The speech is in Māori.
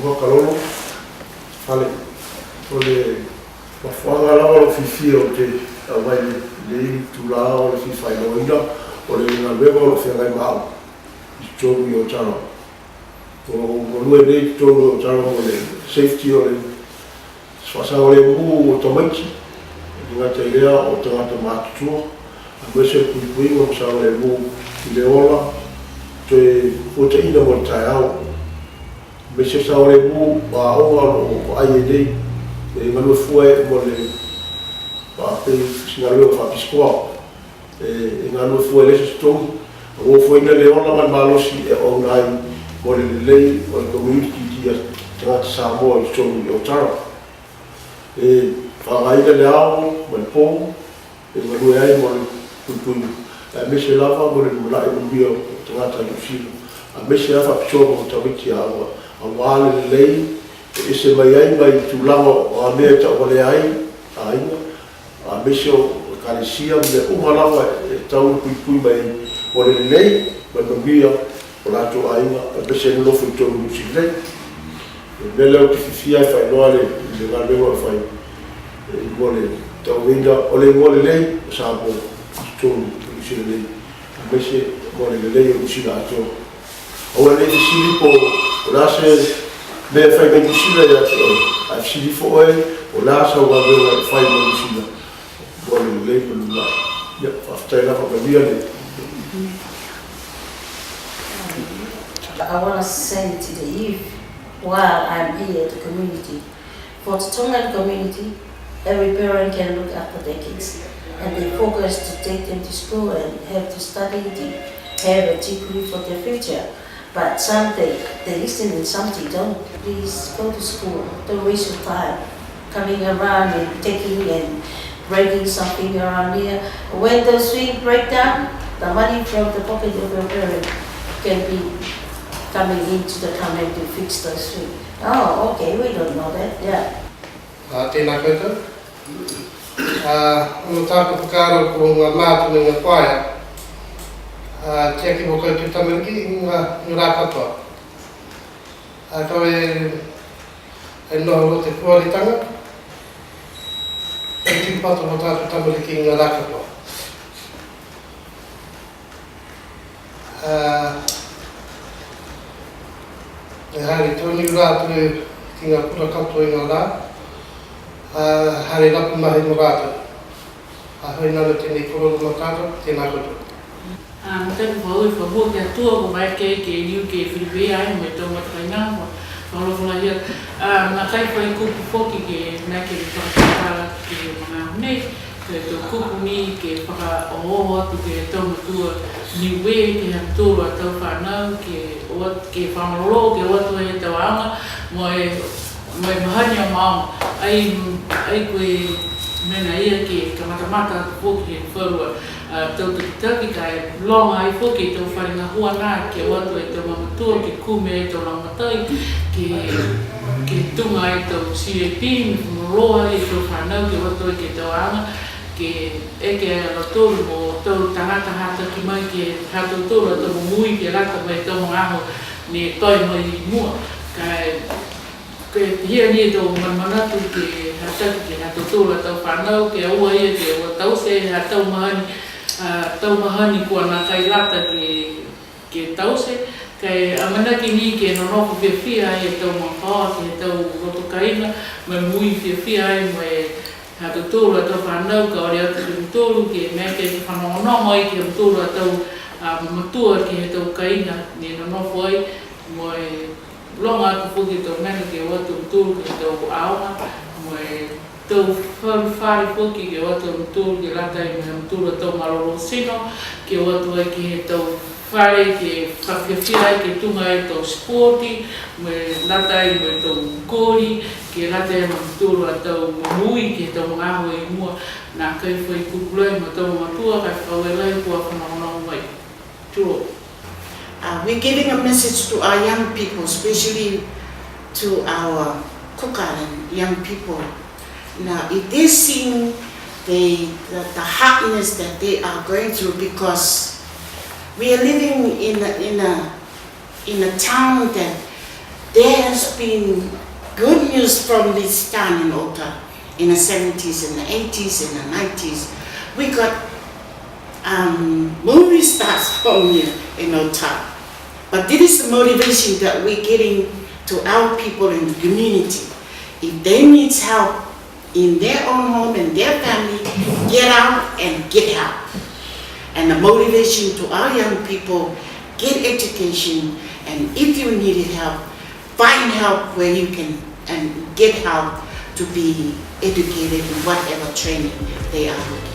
Wakalolo, ale, o le mafuanga lava lo fifia o te awai le tula o le fifai loina, o le ngalwega o le whiangai mao, i tōru i o taro. O lue nei tōru o taro o le safety o le whasa o le muu o tamaiti, i ngā te lea o tangata mātutua, a mwese pui o sa o le muu i le ola, o te ina mo tai au. Me se sa o le muu a oa o ai e nei, e ngalua fue mo le pe singalua whapiskoa, e ngalua fue le se stongi, o fue ina le ola man malosi e o nai mo le lei o le community tia tangata Samoa i stongi o tara. E whangaina le ao mo le pō, e ngalua ai mo le pui a me se lava mo le mulai mo bia o tangata New a me se lava pisoa mo tawiti a wale le lei, e se mai ai mai tūlanga o a mea ta o le ai, a inga, a me se o karesia me umalawa e tau pui mai o le lei, mai mambia o lato a inga, a me se nofo i tōru musi lei. E me leo te fifia e whai noa le ngā lewa e whai, e mo le tau winda, o le ngō le lei, o sāpo i tōru musi lei, a me se mo le lei o musi la ato. O le te sili po, o la se mea whai me musi la ia te o, a sili fo e, o la sa o wabea e whai me musi la, mo le lei po lula. Ia, whaftai la whakavia le. I want to say to the youth, while I'm here at the community, for the Tongan community, every parent can look after their kids and they focus to take them to school and have to study to have a degree for their future. But some they listen and some they don't. Please go to school, don't waste your time coming around and taking and breaking something around here. When the swing break down, the money from the pocket of your parent can be coming into the company to fix the swing. Oh, okay, we don't know that, yeah. Tēnā koutou. Ono tāku whakaaro ko ngā mātu ngā whaia. Tia ki mo koutou tamariki i ngā rā katoa. Kau e noho o te puaritanga. E tipato mo tāku tamariki i ngā rā katoa. E haere tōni rātu ki ngā kura katoa i ngā rā. Haere rapu mahi mo rātu. Hoi nana tēnei kororo mo tātou, tēnā koutou. Mataku whaui whahua ki atua ko mai ke iu ke whiriwea ai mo e tau matakai ngāwa. Whaurofuna hia. Ngā kai whai kupu whoki ke nai ke whakatara ki mga hunei. Ke tō kupu ni ke whakaoho atu ke tau matua niwe ke hamtūra tau whanau ke whamarolo ke watu e tau aonga mo e mahani a maonga. Ai koe mena ia ke kamatamata whoki e wharua. Tau taki kai longa ai whoki tau wharinga hua nā ke watu e tau mamatua, ke kume e tau ramatai, ke tunga e tau CAP, moroa e tau whanau ke watu e ke tau anga, ke eke ala tōru mo tau tangata hata ki mai ke hata tōru a tau mui ke rata mai tau mga aho ne toi mai mua. Ke hia ni e tau manmanatu ke hata ki hata tōru a tau whanau, ke aua ia ke ua tau se hata tau mahani kua nā kai rata ke tause, kai amanaki ni ke nonoko whiawhia ai e tau mawhawa, ke tau rotokaina, mai mui whiawhia ai mai hata tōru a tau whanau, ka ori atu ke mtōru, ke mea ke whanongonongo ai ke mtōru a tau matua ke he tau kaina, ne nonoko ai, mai longa atu whuki tau mena ke watu mtōru ke tau aonga, mai tau whari whoki ke watu mtūru ke rata i mea mtūru a tau maroro sino, ke watu ai ki he tau whare ke whawhiawhia ai ke tunga e tau sporti, me rata i me tau kōri, ke rata i mea mtūru a tau mui ke tau ngaho i mua, nā kai whai kukulai ma tau matua, kai whawelai kua whanongonongo mai. Turo. We're giving a message to our young people, especially to our Kukaran young people. Now, if they see the hardness that they are going through, because we are living in a town that there has been good news from this town in Ota in the 70s and the 80s and the 90s. We got movie stars from here in Ota. But this is the motivation that we're getting to our people in the community. If they need help in their own home and their family, get out and get help. And the motivation to our young people, get education, and if you needed help, find help where you can and get help to be educated in whatever training they are looking.